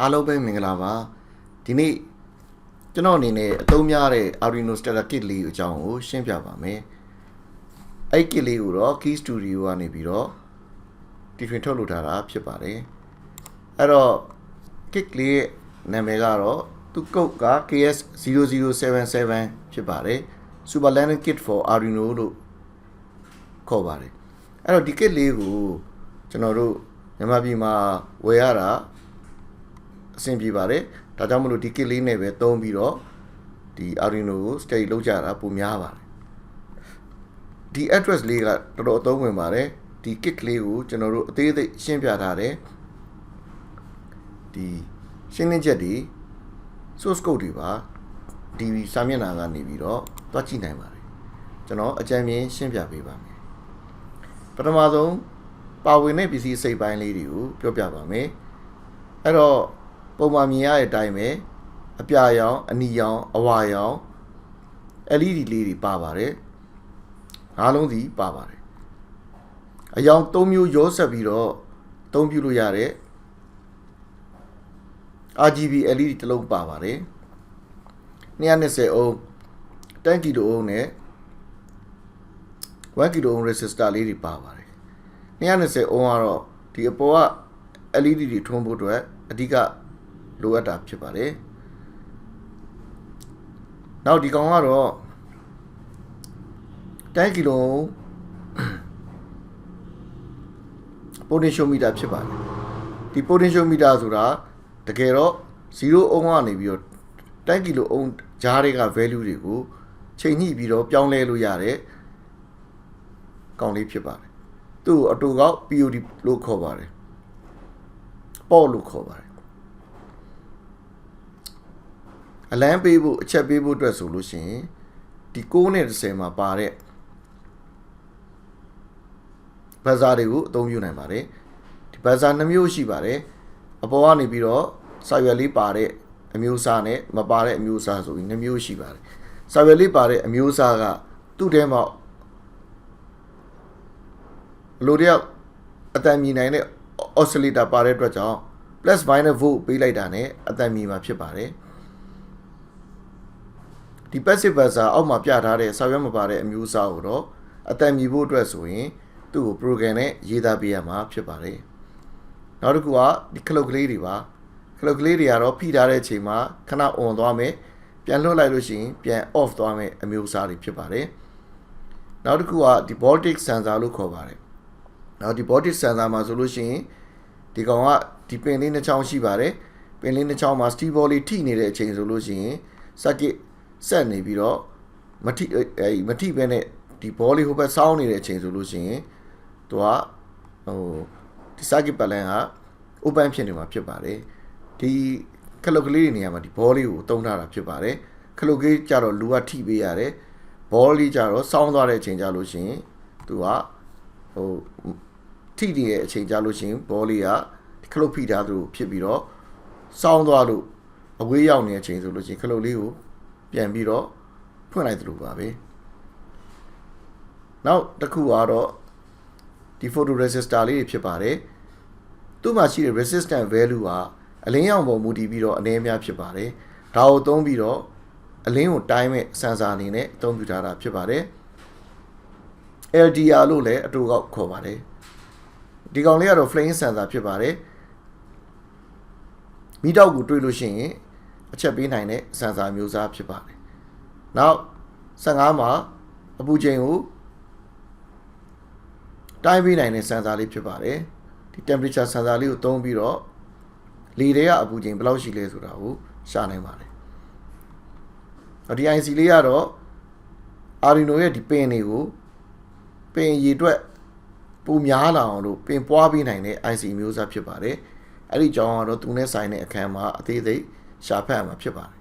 အားလုံးပဲမင်္ဂလာပါဒီနေ့ကျွန်တော်အနေနဲ့အသုံးများတဲ့ Arduino Starter Kit လေးကိုအကြောင်းကိုရှင်းပြပါမယ်အဲ့ kit လေးကိုတော့ Key Studio ကနေပြီးတော့တီထွင်ထုတ်လုပ်ထားတာဖြစ်ပါတယ်အဲ့တော့ kit လေးရဲ့နာမည်ကတော့သူကုတ်က KS0077 ဖြစ်ပါတယ် Super Learning Kit for Arduino လို့ခေါ်ပါတယ်အဲ့တော့ဒီ kit လေးကိုကျွန်တော်တို့မြန်မာပြည်မှာဝယ်ရတာအဆင်ပြေပါတယ်ဒါကြောင့်မလို့ဒီ kit လေးနဲ့ပဲသုံးပြီးတော့ဒီ Arduino ကို study လုပ်ကြတာပုံများပါတယ်ဒီ address လေးကတော်တော်အသုံးဝင်ပါတယ်ဒီ kit လေးကိုကျွန်တော်တို့အသေးစိတ်ရှင်းပြထားတယ်ဒီရှင်းလင်းချက်တွေ source code တွေပါဒီစာမျက်နှာကနေပြီးတော့တွားကြည့်နိုင်ပါတယ်ကျွန်တော်အကြံဉာဏ်ရှင်းပြပေးပါမယ်ပထမဆုံးပါဝင်တဲ့ပစ္စည်းစိတ်ပိုင်းလေးတွေကိုပြောပြပါမယ်အဲ့တော့ပုံမှန်မြင်ရတဲ့အတိုင်းပဲအပြာရောင်အနီရောင်အဝါရောင် LED လေးတွေပါပါတယ်အားလုံးစီပါပါတယ်အရောင်၃မျိုးရောဆက်ပြီးတော့အသုံးပြုလို့ရတဲ့ RGB LED တစ်လုံးပါပါတယ်220 ohm 10 kilo ohm နဲ့1 kilo ohm resistor လေးတွေပါပါတယ်220 ohm ကတော့ဒီအပေါ်က LED တွေထွန်းဖို့အတွက်အဓိကလိုအပ်တာဖြစ်ပါတယ်နောက်ဒီကောင်ကတော့10 kilo ohm potentiometer ဖြစ်ပါတယ်ဒီ potentiometer ဆိုတာတကယ်တော့0 ohm ကနေပြီးတော့10 kilo ohm ကြားတွေက value တွေကိုချိန်ညှိပြီးတော့ပြောင်းလဲလို့ရတဲ့ကောင်လေးဖြစ်ပါတယ်သူ့ကိုအတူကောက် POD လို့ခေါ်ပါတယ်ပေါ့လို့ခေါ်ပါတယ်အလန်းပေးဖို့အချက်ပေးဖို့အတွက်ဆိုလို့ရှိရင်ဒီ6နဲ့10မှာပါတဲ့ဘဇာတွေကိုအသုံးပြုနိုင်ပါတယ်ဒီဘဇာ2မျိုးရှိပါတယ်အပေါ်ကနေပြီးတော့စာရွက်လေးပါတဲ့အမျိုးအစားနဲ့မပါတဲ့အမျိုးအစားဆိုပြီး2မျိုးရှိပါတယ်စာရွက်လေးပါတဲ့အမျိုးအစားကသူ့ထဲမှာလိုတဲ့အတန်မြည်နိုင်တဲ့ oscillator ပါတဲ့အတွက်ကြောင့် plus minus volt ပေးလိုက်တာနဲ့အတန်မြည်မှာဖြစ်ပါတယ်ဒီ passive buzzer အောက်မှာပြထားတဲ့စာရွက်မပါတဲ့အမျိုးအစားကိုတော့အတန်မြည်ဖို့အတွက်ဆိုရင်သူ့ကို program နဲ့ရေးသားပေးရမှာဖြစ်ပါတယ်နောက်တစ်ခုကဒီခလုတ်ကလေးတွေပါခလုတ်ကလေးတွေကတော့ဖိထားတဲ့အချိန်မှာခဏ on သွားမယ်ပြန်လွှတ်လိုက်လို့ရှိရင်ပြန် off သွားမယ်အမျိုးအစားတွေဖြစ်ပါတယ်နောက်တစ်ခုကဒီ voltage sensor လို့ခေါ်ပါတယ်နောက်ဒီ voltage sensor မှာဆိုလို့ရှိရင်ဒီကောင်ကဒီပင်လေးနှစ်ချောင်းရှိပါတယ်ပင်လေးနှစ်ချောင်းမှာ steel ball လေးထိနေတဲ့အချိန်ဆိုလို့ရှိရင် circuit ဆက်နေပြီးတော့မထိပဲနဲ့ဒီ ball လေးဟိုဘက်စောင်းနေတဲ့အချိန်ဆိုလို့ရှိရင်သူကဒီ circuit balance က open ဖြစ်နေမှာဖြစ်ပါတယ်ဒီခလုတ်ကလေးတွေနေရာမှာဒီ ball လေးကိုတုံးထားတာဖြစ်ပါတယ်ခလုတ်ကလေးကြတော့လူကထိပေးရတယ် ball လေးကြတော့စောင်းသွားတဲ့အချိန်ကြလို့ရှိရင်သူကထိနေတဲ့အချိန်ကြလို့ရှိရင် ball လေးကခလုတ်ဖိထားသလိုဖြစ်ပြီးတော့စောင်းသွားလို့အဝေးရောက်နေတဲ့အချိန်ဆိုလို့ရှိရင်ခလုတ်လေးကိုပြန်ပြီးတော့ဖွင့်လိုက်သလိုပါပဲနောက်တစ်ခုကတော့ဒီ photo resistor လေးတွေဖြစ်ပါတယ်သူ့မှာရှိတဲ့ resistance value ကအလင်းရောင်ပေါ်မူတည်ပြီးတော့အနည်းများဖြစ်ပါတယ်ဒါကိုသုံးပြီးတော့အလင်းကိုတိုင်းမဲ့ sensor အနေနဲ့အသုံးပြုထားတာဖြစ်ပါတယ် LDR လို့လည်းအတူကောက်ခေါ်ပါတယ်ဒီကောင်လေးကတော့ flame sensor ဖြစ်ပါတယ်မီးတောက်ကိုတွေးလို့ရှိရင်အချက်ပေးနိုင်တဲ့ sensor မျိုးစားဖြစ်ပါတယ်နောက်15မှာအပူချိန်ကိုတိုင်းပေးနိုင်တဲ့ sensor လေးဖြစ်ပါတယ်ဒီ temperature sensor လေးကိုသုံးပြီးတော့လေထဲကအပူချိန်ဘယ်လောက်ရှိလဲဆိုတာကိုရှာနိုင်ပါတယ်ဒီ IC လေးကတော့ Arduino ရဲ့ဒီပင်တွေကိုပင်ရေအတွက်ပူများလာအောင်လို့ပင်ပွားပေးနိုင်တဲ့ IC မျိုးစားဖြစ်ပါတယ်အဲ့ဒီကြောင်းကတော့သူနဲ့ဆိုင်တဲ့အခန်းမှာအသေးစိတ်ရှာဖတ်ရမှာဖြစ်ပါတယ်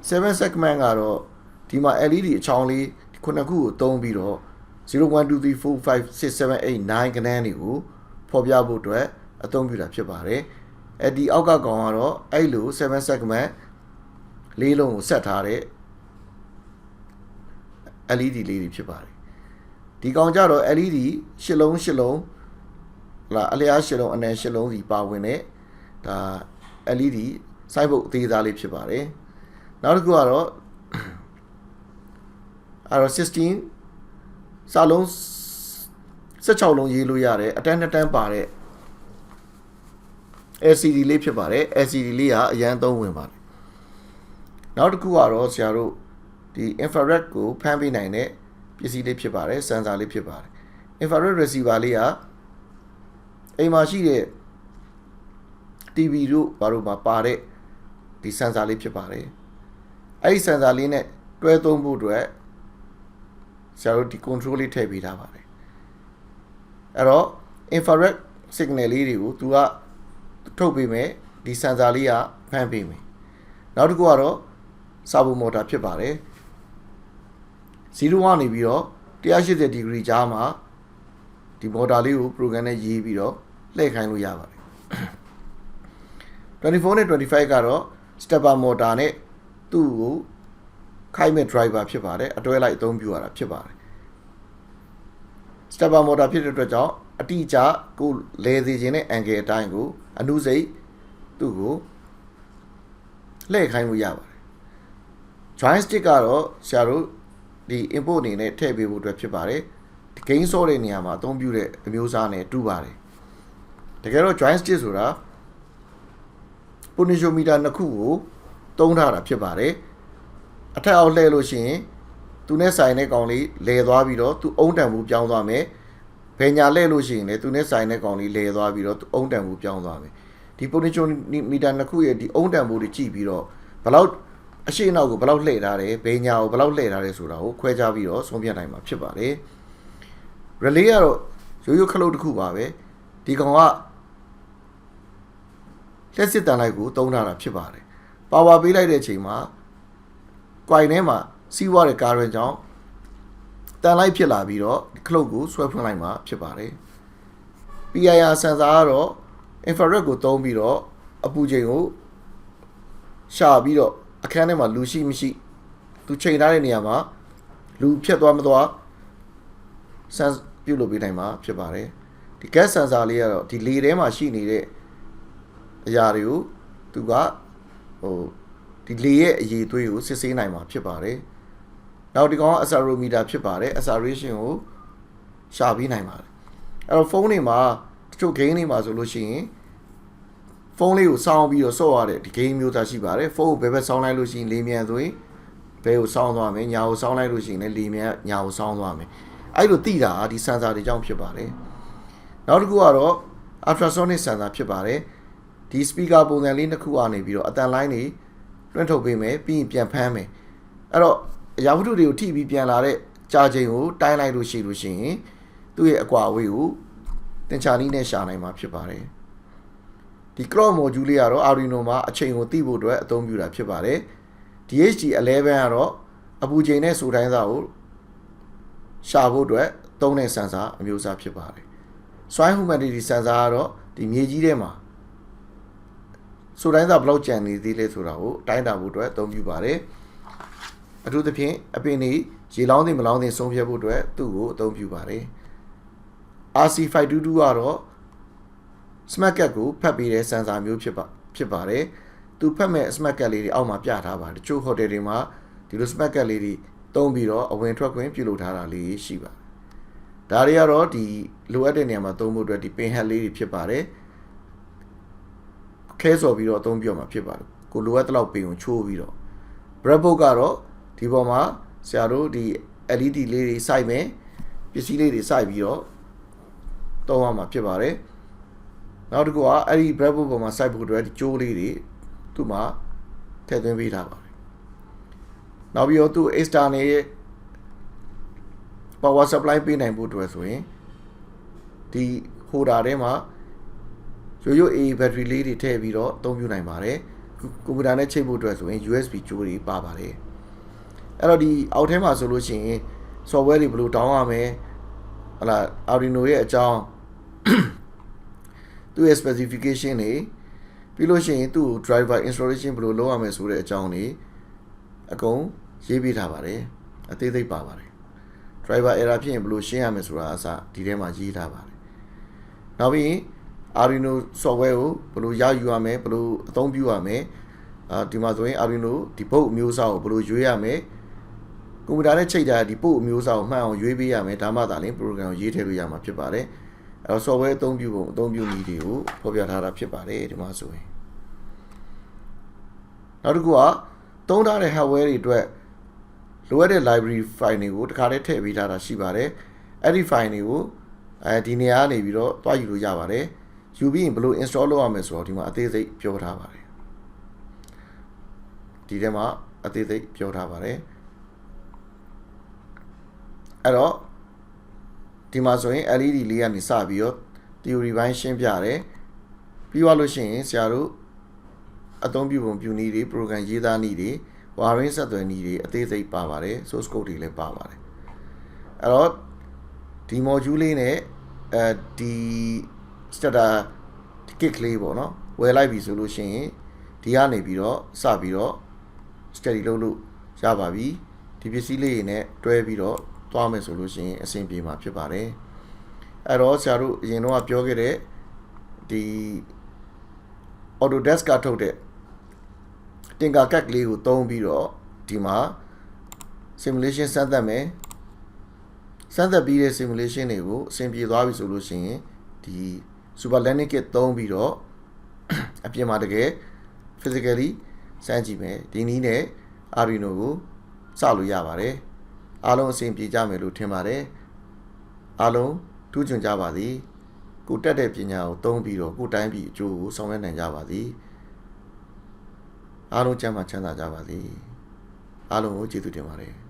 7 segment ကတော့ဒီမှာ LED အချောင်းလေးခုနှစ်ခုကိုသုံးပြီးတော့0 1 2 3 4 5 6 7 8 9 ကဏ္ဍတွေကိုဖော်ပြဖို့အတွက်အသုံးပြုတာဖြစ်ပါတယ်ဒီအောက်ကကောင်ကတော့အဲ့လို7 segment လေးလုံးကိုဆက်ထားတဲ့ LED လေးတွေဖြစ်ပါတယ်ဒီကောင်ကြတော့ LED 8လုံးလာအလျား8လုံးအနည်း8လုံးစီပါဝင်တဲ့ဒါ LED စိုက်ဖို့အသေးစားလေးဖြစ်ပါတယ်နောက်တစ်ခုကတော့16စာလုံး16လုံးရေးလို့ရတယ်အတန်း2တန်းပါတဲ့ LCD လေးဖြစ်ပါတယ် LCD လေးကအရန်သုံးဝင်ပါတယ်နောက်တစ်ခုကတော့ဆရာတို့ဒီ infrared ကိုဖမ်းပေးနိုင်တဲ့ပစ္စည်းလေးဖြစ်ပါတယ် sensor လေးဖြစ်ပါတယ် infrared receiver လေးကအိမ်မှာရှိတဲ့ TV တို့ဘာလို့ပါတဲ့ဒီ sensor လေးဖြစ်ပါတယ်အဲ့ဒီ sensor လေးနဲ့တွဲသုံးဖို့အတွက်ဆရာတို့ဒီ control လေးထည့်ပေးထားပါတယ်အဲ့တော့ infrared signal လေးတွေကိုသူကထုတ်ပေးမယ်ဒီ sensor လေးကဖမ်းပေးမယ်နောက်တစ်ခုကတော့ servo motor ဖြစ်ပါတယ်0ကနေပြီးတော့180 degree ကြားမှာဒီ motor လေးကို program နဲ့ရေးပြီးတော့လှည့်ခိုင်းလို့ရပါတယ်24နဲ့ 25ကတော့ stepper motor နဲ့သူ့ကိုခိုင်းမဲ့ driver ဖြစ်ပါတယ်အတွဲလိုက်အသုံးပြုရတာဖြစ်ပါတယ် stepper motor ဖြစ်တဲ့အတွက်ကြောင့်အတိအကျကိုလဲစေခြင်းနဲ့ angle အတိုင်းကိုအနုစိတ်သူ့ကိုလှည့်ခိုင်းလို့ရပါတယ် joystick ကတော့ဆရာတို့ဒီ input အနေနဲ့ထည့်ပေးဖို့အတွက်ဖြစ်ပါတယ်ဒီ gain ဆော့တဲ့နေရာမှာအသုံးပြုတဲ့အမျိုးအစားနဲ့တူပါတယ်တကယ်တော့ joystick ဆိုတာ potentiometer နှစ်ခုကိုသုံးထားတာဖြစ်ပါတယ်အထက်အောက်လှည့်လို့ရှိရင်သူနဲ့ဆိုင်တဲ့ကောင်လေးလဲသွားပြီးတော့သူအုံတန်မှုပြောင်းသွားမယ်ဘယ်ညာလှည့်လို့ရှိရင်လည်းသူနဲ့ဆိုင်တဲ့ကောင်လေးလဲသွားပြီးတော့သူအုံတန်မှုပြောင်းသွားမယ်ဒီ potentiometer နှစ်ခုရဲ့ဒီအုံတန်မှုတွေကြည့်ပြီးတော့ဘယ်လောက်အရှိအနောက်ကိုဘယ်လောက်လှည့်ထားတယ်ဘယ်ညာကိုဘယ်လောက်လှည့်ထားတယ်ဆိုတာကိုခွဲခြားပြီးတော့ဆုံးဖြတ်နိုင်မှာဖြစ်ပါတယ် relay ကတော့ရိုးရိုးခလုတ်တစ်ခုပါပဲဒီကောင်ကလက်စစ်တန်လိုက်ကိုသုံးထားတာဖြစ်ပါတယ် power ပေးလိုက်တဲ့အချိန်မှာ coin ထဲမှာစီးွားတဲ့ current ကြောင့်တန်လိုက်ဖြစ်လာပြီးတော့ခလုတ်ကိုဆွဲဖွင့်လိုက်မှာဖြစ်ပါတယ် PIR sensor ကတော့ infrared ကိုသုံးပြီးတော့အပူချိန်ကိုရှာပြီးတော့အခန်းထဲမှာလူရှိမရှိသူချိန်ထားတဲ့နေရာမှာလူဖြတ်သွားမသွား sense ပြုတ်လုပ်ပေးနိုင်မှာဖြစ်ပါတယ်ဒီ gas sensor လေးကတော့ဒီလေထဲမှာရှိနေတဲ့အရာတွေကိုသူကဒီလေရဲ့အရေးသွေးကိုစစ်ဆေးနိုင်မှာဖြစ်ပါတယ်နောက်ဒီကောင်က accelerometer ဖြစ်ပါတယ် acceleration ကိုရှာပြီးနိုင်ပါတယ်အဲ့တော့ဖုန်းတွေမှာတချို့ game တွေမှာဆိုလို့ရှိရင်ဖုန်းလေးကိုစောင်းပြီးတော့ဆော့ရတဲ့ဒီ game မျိုးသားရှိပါတယ်ဖုန်းကိုဘယ်ဘက်စောင်းလိုက်လို့ရှိရင်လေမြန်ဆိုရင်ဘယ်ကိုစောင်းသွားမယ်ညာကိုစောင်းလိုက်လို့ရှိရင်လည်းလေမြန်ညာကိုစောင်းသွားမယ်အဲ့လိုသိတာဒီ sensor တွေကြောင့်ဖြစ်ပါတယ်နောက်တစ်ခုကတော့ ultrasonic sensor ဖြစ်ပါတယ်ဒီ speaker ပုံစံလေးတစ်ခုကနေပြီးတော့အတန်လိုင်းတွေလွှင့်ထုတ်ပေးမယ်ပြီးရင်ပြန်ဖမ်းမယ်အဲ့တော့အရာဝတ္ထုတွေကိုထိပြီးပြန်လာတဲ့ကြာချိန်ကိုတိုင်းလိုက်လို့ရှိရင်သူ့ရဲ့အကွာအဝေးကိုတင်ချာနည်းနဲ့ရှာနိုင်မှာဖြစ်ပါတယ်ဒီ clock module လေးကတော့ Arduino မှာအချိန်ကိုသိဖို့အတွက်အသုံးပြုတာဖြစ်ပါတယ် DHT11 ကတော့အပူချိန်နဲ့ဆိုတိုင်းစာကိုရှာဖို့အတွက်သုံးတဲ့ sensor အမျိုးအစားဖြစ်ပါတယ် soil humidity sensor ကတော့ဒီမြေကြီးထဲမှာဆိုတိုင်းစာဘယ်လောက်ကျန်နေသေးလဲဆိုတာကိုတိုင်းတာဖို့အတွက်အသုံးပြုပါတယ်အထူးသဖြင့်အပင်တွေရေလောင်းတင်မလောင်းတင်ဆုံးဖြတ်ဖို့အတွက်သူ့ကိုအသုံးပြုပါတယ် RC522 ကတော့ smart card ကိုဖတ်ပေးတဲ့ sensor မျိုးဖြစ်ပါတယ်သူဖတ်မဲ့ smart card လေးတွေအောက်မှာပြထားပါတယ်တချို့ hotel တွေမှာဒီလို smart card လေးတွေသုံးပြီးတော့အဝင်ထွက်ခွင့်ပြုလုပ်ထားတာလေးရှိပါတယ်ဒါတွေကတော့ဒီလိုအပ်တဲ့နေရာမှာသုံးဖို့အတွက်ဒီ pin head လေးတွေဖြစ်ပါတယ်ခဲစော်ပြီးတော့အသုံးပြုမှာဖြစ်ပါတယ်ကိုလိုအပ်တဲ့လောက်ပင်ကိုချိုးပြီးတော့ breadboard ကတော့ဒီပေါ်မှာဆရာတို့ဒီ LED လေးတွေစိုက်မယ်ပစ္စည်းလေးတွေစိုက်ပြီးတော့သုံးရမှာဖြစ်ပါတယ်နောက်တစ်ခုကအဲ့ဒီ breadboard ပေါ်မှာစိုက်ဖို့အတွက်ဒီကြိုးလေးတွေသူ့မှာထည့်သွင်းပေးထားပါတယ်နောက်ပြီးတော့သူ့ external ရဲ့ power supply ပေးနိုင်ဖို့အတွက်ဆိုရင်ဒီ holder ထဲမှာရိုးရိုး AA battery လေးတွေထည့်ပြီးတော့အသုံးပြုနိုင်ပါတယ်ကွန်ပျူတာနဲ့ချိတ်ဖို့အတွက်ဆိုရင် USB ကြိုးတွေပါပါတယ်အဲ့တော့ဒီအောက်ထဲမှာဆိုလို့ရှိရင် software တွေဘယ်လို down ရမလဲဟလာ Arduino ရဲ့အကြောင်းသူ့ရဲ့ specification တွေပြီးလို့ရှိရင်သူ့ driver installation ဘယ်လိုလုပ်ရမလဲဆိုတဲ့အကြောင်းတွေအကုန်ရေးပေးထားပါတယ်အသေးစိတ်ပါပါတယ် driver error ဖြစ်ရင်ဘယ်လိုရှင်းရမလဲဆိုတာအစဒီထဲမှာရေးထားပါတယ်နောက်ပြီး Arduino software ကိုဘယ်လိုရယူရမလဲဘယ်လိုအသုံးပြုရမလဲဒီမှာဆိုရင် Arduino ဒီ board အမျိုးအစားကိုဘယ်လိုရွေးရမလဲကွန်ပျူတာနဲ့ချိန်ထားတဲ့ဒီ board အမျိုးအစားကိုမှန်အောင်ရွေးပေးရမယ်ဒါမှသာလျှင် program ကိုရေးထည့်လို့ရမှာဖြစ်ပါတယ်အဲ့တော့ software အသုံးပြုပုံအသုံးပြုနည်းတွေကိုဖော်ပြထားတာဖြစ်ပါတယ်ဒီမှာဆိုရင်နောက်တစ်ခုကသုံးထားတဲ့ hardware တွေအတွက်လိုအပ်တဲ့ library file တွေကိုတခါတည်းထည့်ပေးထားတာရှိပါတယ်အဲ့ဒီ file တွေကိုဒီနေရာကနေပြီးတော့တွားယူလို့ရပါတယ်ယူပြီးရင်ဘယ်လို install လုပ်ရမလဲဆိုတော့ဒီမှာအသေးစိတ်ပြောထားပါတယ်ဒီထဲမှာအသေးစိတ်ပြောထားပါတယ်အဲ့တော့ဒီမှာဆိုရင် LED လေးကနေစပြီးတော့ theory ဘိုင်းရှင်းပြတယ်ပြီးသွားလို့ရှိရင်ဆရာတို့အသုံးပြုပုံပြုနည်းတွေ program ရေးသားနည်းတွေ wiring ဆက်သွယ်နည်းတွေအသေးစိတ်ပါပါတယ် source code တွေလည်းပါပါတယ်အဲ့တော့ဒီ module လေးနဲ့ဒီ starter kit လေးပေါ့နော်ဝယ်လိုက်ပြီဆိုလို့ရှိရင်ဒီကနေပြီးတော့စပြီးတော့ study လုပ်လို့ရပါပြီဒီပစ္စည်းလေးတွေနဲ့တွဲပြီးတော့သွားမယ်ဆိုလို့ရှိရင်အဆင်ပြေမှာဖြစ်ပါတယ်အဲ့တော့ဆရာတို့အရင်တော့ပြောခဲ့တဲ့ဒီ Autodesk ကထုတ်တဲ့တင်ကာကတ်လေးကိုသုံးပြီးတော့ဒီမှာ simulation စမ်းသပ်မယ်စမ်းသပ်ပြီးတဲ့ simulation တွေကိုအဆင်ပြေသွားပြီဆိုလို့ရှိရင်ဒီ super learning kit သုံးပြီးတော့အပြင်မှာတကယ် physically စမ်းကြည့်မယ်ဒီနည်းနဲ့ Arduino ကိုစလို့ရပါတယ်အားလုံးအဆင်ပြေကြမယ်လို့ထင်ပါတယ်အားလုံးထူးချွန်ကြပါသည်ကိုတက်တဲ့ပညာကိုသုံးပြီးတော့ကိုတိုင်းပြည်အကျိုးကိုဆောင်ရွက်နိုင်ကြပါသည်အားလုံးကျန်းမာချမ်းသာကြပါသည်အားလုံးကိုကျေးဇူးတင်ပါတယ်